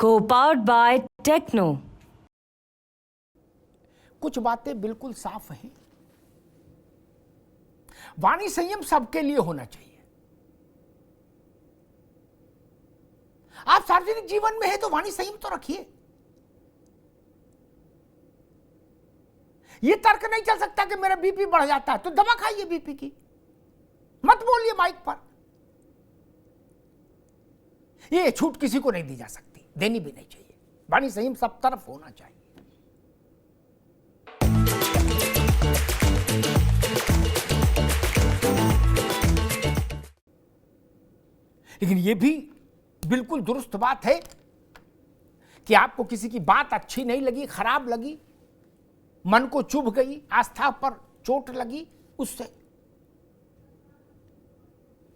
Co-powered by Techno. कुछ बातें बिल्कुल साफ हैं। वाणी संयम सबके लिए होना चाहिए। आप सार्वजनिक जीवन में है तो वाणी संयम तो रखिए। यह तर्क नहीं चल सकता कि मेरा बीपी बढ़ जाता है तो दवा खाइए बीपी की, मत बोलिए माइक पर। यह छूट किसी को नहीं दी जा सकती, देनी भी नहीं चाहिए। वाणी संयम सब तरफ होना चाहिए। लेकिन यह भी बिल्कुल दुरुस्त बात है कि आपको किसी की बात अच्छी नहीं लगी, खराब लगी, मन को चुभ गई, आस्था पर चोट लगी, उससे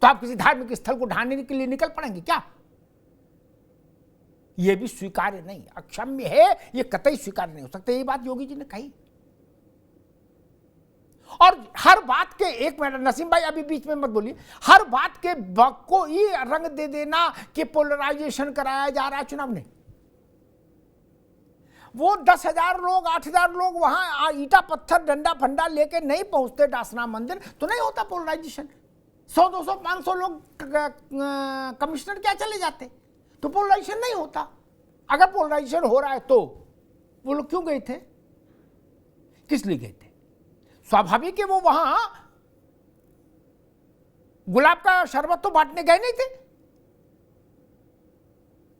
तो आप किसी धार्मिक स्थल को ढाने के लिए निकल पड़ेंगे क्या? यह भी स्वीकार्य नहीं, अक्षम्य है, यह कतई स्वीकार्य नहीं हो सकता। यही बात योगी जी ने कही। और हर बात के, एक मिनट नसीम भाई अभी बीच में मत बोलिए, हर बात के को ये रंग दे देना कि पोलराइजेशन कराया जा रहा है चुनाव में। वो 10,000 लोग, 8,000 लोग वहां ईटा पत्थर डंडा फंडा लेके नहीं पहुंचते डासना मंदिर तो नहीं होता पोलराइजेशन। 100, 200, 500 लोग कमिश्नर क्या चले जाते तो पोलराइजेशन नहीं होता। अगर पोलराइजेशन हो रहा है तो वो लोग क्यों गए थे, किस लिए गए थे? स्वाभाविक है वो वहां गुलाब का शरबत तो बांटने गए नहीं थे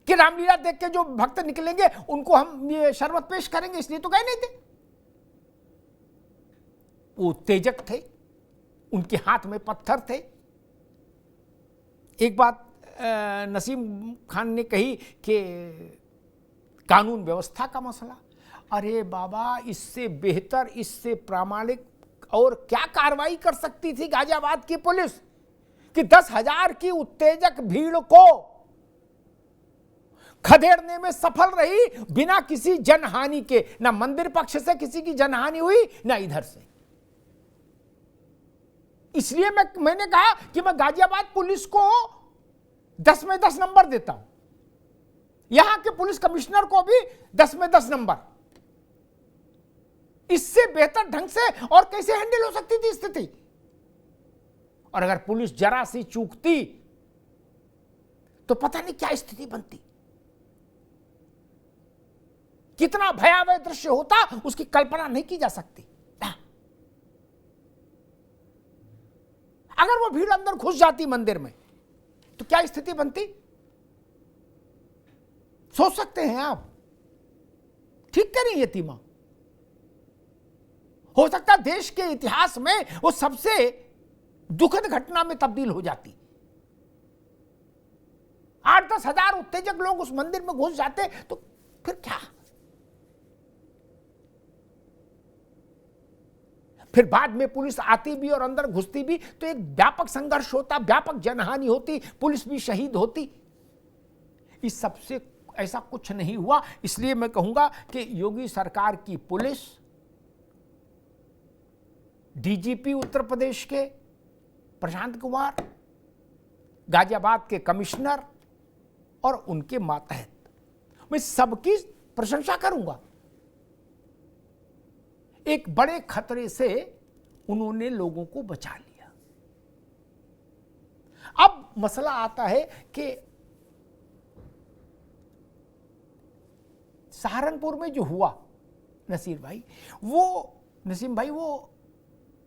कि रामलीला देख के जो भक्त निकलेंगे उनको हम ये शरबत पेश करेंगे, इसलिए तो गए नहीं थे। वो तेजक थे, उनके हाथ में पत्थर थे। एक बात नसीम खान ने कही कि कानून व्यवस्था का मसला। अरे बाबा, इससे बेहतर, इससे प्रामाणिक और क्या कार्रवाई कर सकती थी गाजियाबाद की पुलिस कि 10,000 की उत्तेजक भीड़ को खदेड़ने में सफल रही बिना किसी जनहानि के। ना मंदिर पक्ष से किसी की जनहानि हुई, ना इधर से। इसलिए मैंने कहा कि मैं गाजियाबाद पुलिस को 10 में 10 नंबर देता हूं। यहां के पुलिस कमिश्नर को भी 10 में 10 नंबर। इससे बेहतर ढंग से और कैसे हैंडल हो सकती थी स्थिति? और अगर पुलिस जरा सी चूकती तो पता नहीं क्या स्थिति बनती, कितना भयावह दृश्य होता, उसकी कल्पना नहीं की जा सकती। अगर वो भीड़ अंदर घुस जाती मंदिर में तो क्या स्थिति बनती, सोच सकते हैं आप? ठीक करिए यतीमा। हो सकता है देश के इतिहास में वो सबसे दुखद घटना में तब्दील हो जाती। 8-10 हजार उत्तेजक लोग उस मंदिर में घुस जाते तो फिर क्या? फिर बाद में पुलिस आती भी और अंदर घुसती भी तो एक व्यापक संघर्ष होता, व्यापक जनहानि होती, पुलिस भी शहीद होती। इस सबसे ऐसा कुछ नहीं हुआ। इसलिए मैं कहूंगा कि योगी सरकार की पुलिस, डीजीपी उत्तर प्रदेश के प्रशांत कुमार, गाजियाबाद के कमिश्नर और उनके मातहत, मैं सबकी प्रशंसा करूंगा। एक बड़े खतरे से उन्होंने लोगों को बचा लिया। अब मसला आता है कि सहारनपुर में जो हुआ नसीम भाई, वो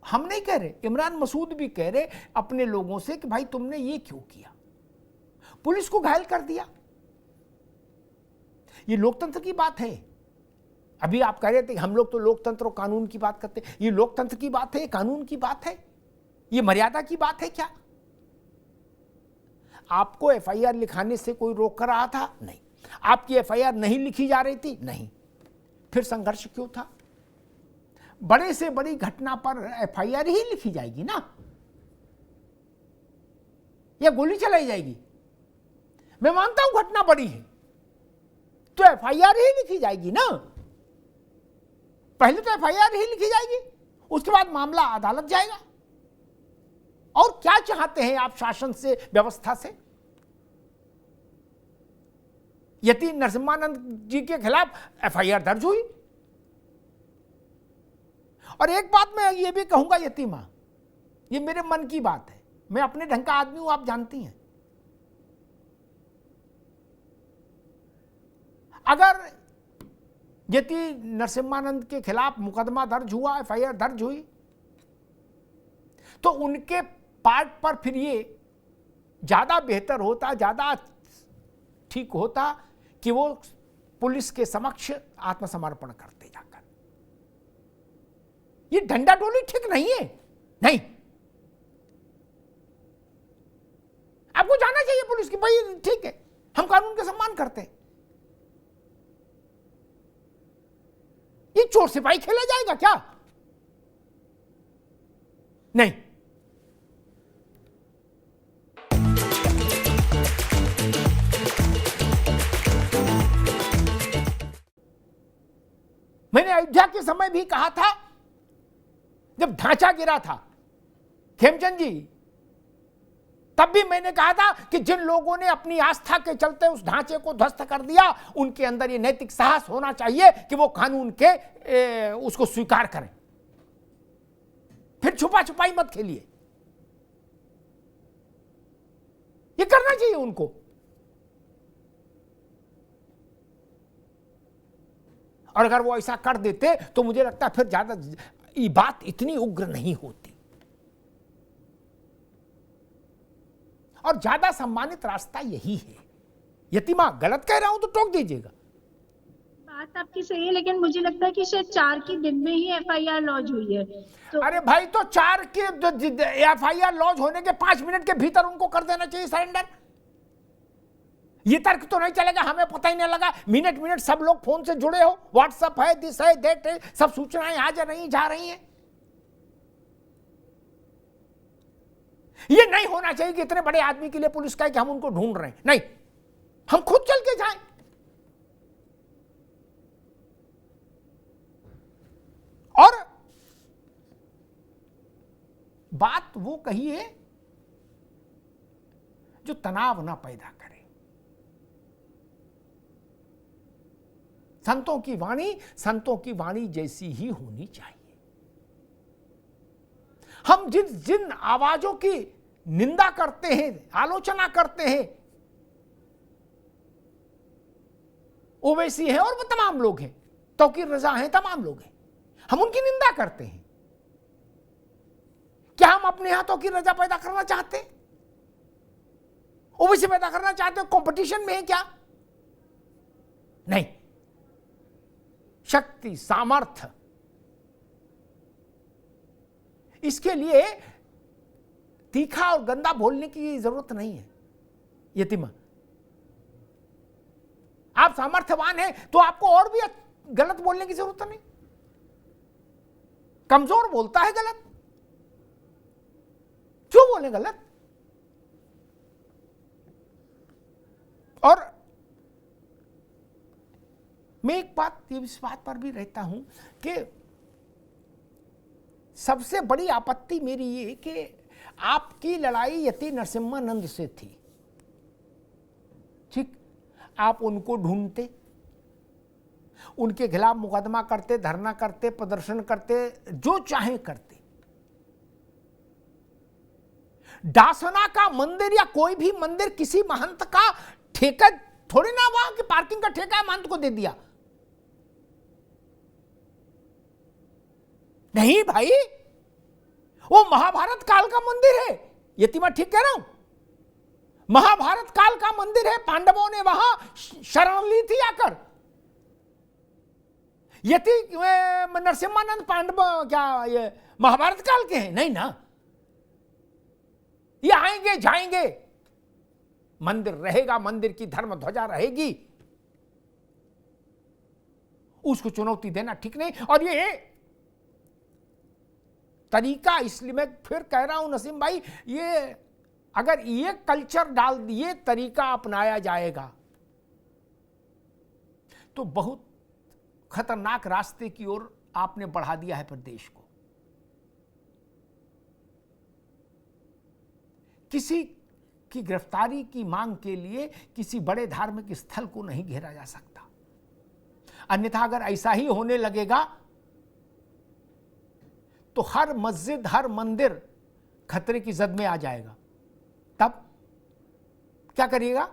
हम नहीं कह रहे, इमरान मसूद भी कह रहे अपने लोगों से कि भाई तुमने ये क्यों किया, पुलिस को घायल कर दिया। ये लोकतंत्र की बात है। अभी आप कह रहे थे हम लोग तो लोकतंत्र और कानून की बात करते हैं। ये लोकतंत्र की बात है, ये कानून की बात है, ये मर्यादा की बात है क्या? आपको एफआईआर लिखाने से कोई रोक कर रहा था? नहीं। आपकी एफआईआर नहीं लिखी जा रही थी? नहीं। फिर संघर्ष क्यों था? बड़े से बड़ी घटना पर एफआईआर ही लिखी जाएगी ना, या गोली चलाई जाएगी? मैं मानता हूं घटना बड़ी है तो एफआईआर ही लिखी जाएगी ना। पहले तो एफआईआर ही लिखी जाएगी, उसके बाद मामला अदालत जाएगा। और क्या चाहते हैं आप शासन से, व्यवस्था से? यति नरसिम्हानंद जी के खिलाफ एफआईआर दर्ज हुई। और एक बात मैं ये भी कहूंगा यति मां, ये मेरे मन की बात है, मैं अपने ढंग का आदमी हूं, आप जानती हैं। अगर यति नरसिम्हानंद के खिलाफ मुकदमा दर्ज हुआ, एफआईआर दर्ज हुई, तो उनके पार्ट पर फिर ये ज्यादा बेहतर होता, ज्यादा ठीक होता कि वो पुलिस के समक्ष आत्मसमर्पण करते जाकर। ये डंडा डोली ठीक नहीं है, नहीं। आपको जाना चाहिए पुलिस की, भाई ठीक है, हम कानून का सम्मान करते हैं। ये चोर सिपाही खेला जाएगा क्या? नहीं। मैंने अयोध्या के समय भी कहा था, जब ढांचा गिरा था खेमचंद जी, तब भी मैंने कहा था कि जिन लोगों ने अपनी आस्था के चलते उस ढांचे को ध्वस्त कर दिया, उनके अंदर ये नैतिक साहस होना चाहिए कि वो कानून के उसको स्वीकार करें, फिर छुपा छुपाई मत खेलिए। ये करना चाहिए उनको। और अगर वो ऐसा कर देते तो मुझे लगता है फिर ज्यादा ये बात इतनी उग्र नहीं होती, और ज्यादा सम्मानित रास्ता यही है। यतिमा गलत कह रहा हूं तो टोक दीजिएगा। बात आपकी सही है, लेकिन मुझे लगता है कि शायद 4 के दिन में ही एफआईआर लॉन्च हुई है। तो अरे भाई, तो 4 के एफआईआर लॉन्च होने के 5 मिनट के भीतर उनको कर देना चाहिए सरेंडर। ये तर्क तो नहीं चलेगा हमें पता ही नहीं लगा, मिनट मिनट सब लोग फोन से जुड़े हो, व्हाट्सएप है, दिस है, दैट है, सब सूचनाएं आ जा रही हैं। ये नहीं होना चाहिए कि इतने बड़े आदमी के लिए पुलिस का है कि हम उनको ढूंढ रहे हैं, नहीं, हम खुद चल के जाएं। और बात वो कहिए जो तनाव ना पैदा करे। संतों की वाणी जैसी ही होनी चाहिए। हम जिन आवाजों की निंदा करते हैं, आलोचना करते हैं, ओवैसी हैं और वो तमाम लोग हैं, तौकीर रजा हैं, तमाम लोग हैं, हम उनकी निंदा करते हैं। क्या हम अपने यहां तौकीर रजा पैदा करना चाहते हैं? ओवैसी पैदा करना चाहते हैं? कंपटीशन में है क्या? नहीं। शक्ति, सामर्थ्य, इसके लिए तीखा और गंदा बोलने की जरूरत नहीं है। यतिमा, आप सामर्थ्यवान हैं तो आपको और भी गलत बोलने की जरूरत नहीं। कमजोर बोलता है गलत, क्यों बोले गलत? और मैं एक बात, इस बात पर भी रहता हूं कि सबसे बड़ी आपत्ति मेरी ये कि आपकी लड़ाई यति नरसिम्हानंद से थी, ठीक, आप उनको ढूंढते, उनके खिलाफ मुकदमा करते, धरना करते, प्रदर्शन करते, जो चाहे करते। डासना का मंदिर या कोई भी मंदिर किसी महंत का ठेका थोड़ी ना, वहां की पार्किंग का ठेका महंत को दे दिया। नहीं भाई, वो महाभारत काल का मंदिर है। यतिमा ठीक कह रहा हूं? महाभारत काल का मंदिर है, पांडवों ने वहां शरण ली थी आकर। यति नरसिम्हानंद पांडव क्या ये महाभारत काल के हैं? नहीं ना, ये आएंगे जाएंगे, मंदिर रहेगा, मंदिर की धर्म ध्वजा रहेगी, उसको चुनौती देना ठीक नहीं। और ये तरीका, इसलिए मैं फिर कह रहा हूं नसीम भाई, ये अगर ये कल्चर डाल दिए, तरीका अपनाया जाएगा तो बहुत खतरनाक रास्ते की ओर आपने बढ़ा दिया है प्रदेश को। किसी की गिरफ्तारी की मांग के लिए किसी बड़े धार्मिक स्थल को नहीं घेरा जा सकता। अन्यथा अगर ऐसा ही होने लगेगा तो हर मस्जिद, हर मंदिर खतरे की जद में आ जाएगा। तब क्या करिएगा?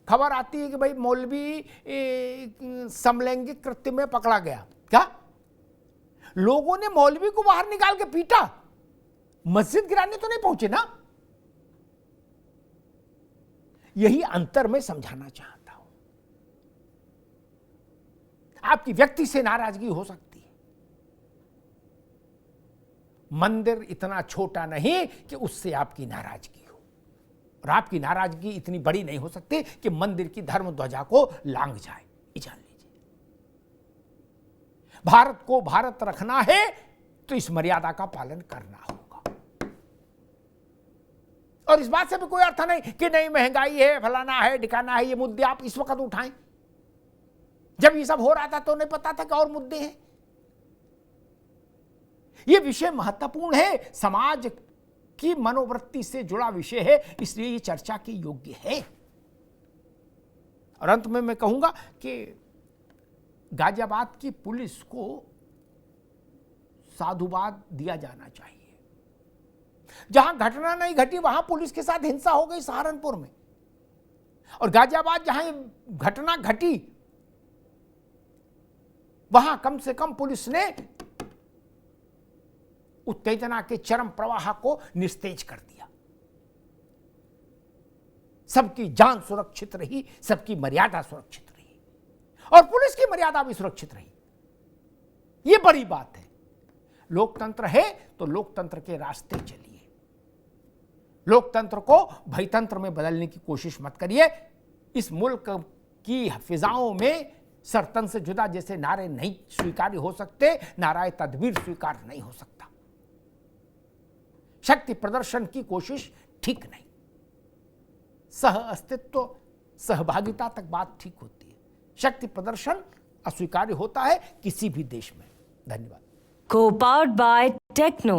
खबर आती है कि भाई मौलवी समलैंगिक कृत्य में पकड़ा गया। क्या लोगों ने मौलवी को बाहर निकाल के पीटा? मस्जिद गिराने तो नहीं पहुंचे ना। यही अंतर मैं समझाना चाहता हूं। आपकी व्यक्ति से नाराजगी हो सकती है, मंदिर इतना छोटा नहीं कि उससे आपकी नाराजगी हो, और आपकी नाराजगी इतनी बड़ी नहीं हो सकती कि मंदिर की धर्म ध्वजा को लांघ जाए। जान लीजिए, भारत को भारत रखना है तो इस मर्यादा का पालन करना होगा। और इस बात से भी कोई अर्थ नहीं कि नहीं महंगाई है, फलाना है, ठिकाना है, ये मुद्दे आप इस वक्त उठाएं। जब ये सब हो रहा था तो नहीं पता था कि और मुद्दे हैं। ये विषय महत्वपूर्ण है, समाज की मनोवृत्ति से जुड़ा विषय है, इसलिए ये चर्चा के योग्य है। और अंत में मैं कहूंगा कि गाजियाबाद की पुलिस को साधुवाद दिया जाना चाहिए। जहां घटना नहीं घटी वहां पुलिस के साथ हिंसा हो गई सहारनपुर में, और गाजियाबाद जहां घटना घटी वहां कम से कम पुलिस ने उत्तेजना के चरम प्रवाह को निस्तेज कर दिया। सबकी जान सुरक्षित रही, सबकी मर्यादा सुरक्षित रही, और पुलिस की मर्यादा भी सुरक्षित रही। यह बड़ी बात है। लोकतंत्र है तो लोकतंत्र के रास्ते चलिए। लोकतंत्र को भयतंत्र में बदलने की कोशिश मत करिए। इस मुल्क की फिजाओं में सरतन से जुदा जैसे नारे नहीं स्वीकार्य हो सकते, नाराए तदबीर स्वीकार नहीं हो सकता। शक्ति प्रदर्शन की कोशिश ठीक नहीं। सह अस्तित्व, सहभागिता तक बात ठीक होती है। शक्ति प्रदर्शन अस्वीकार्य होता है किसी भी देश में। धन्यवाद। Co-powered by Techno.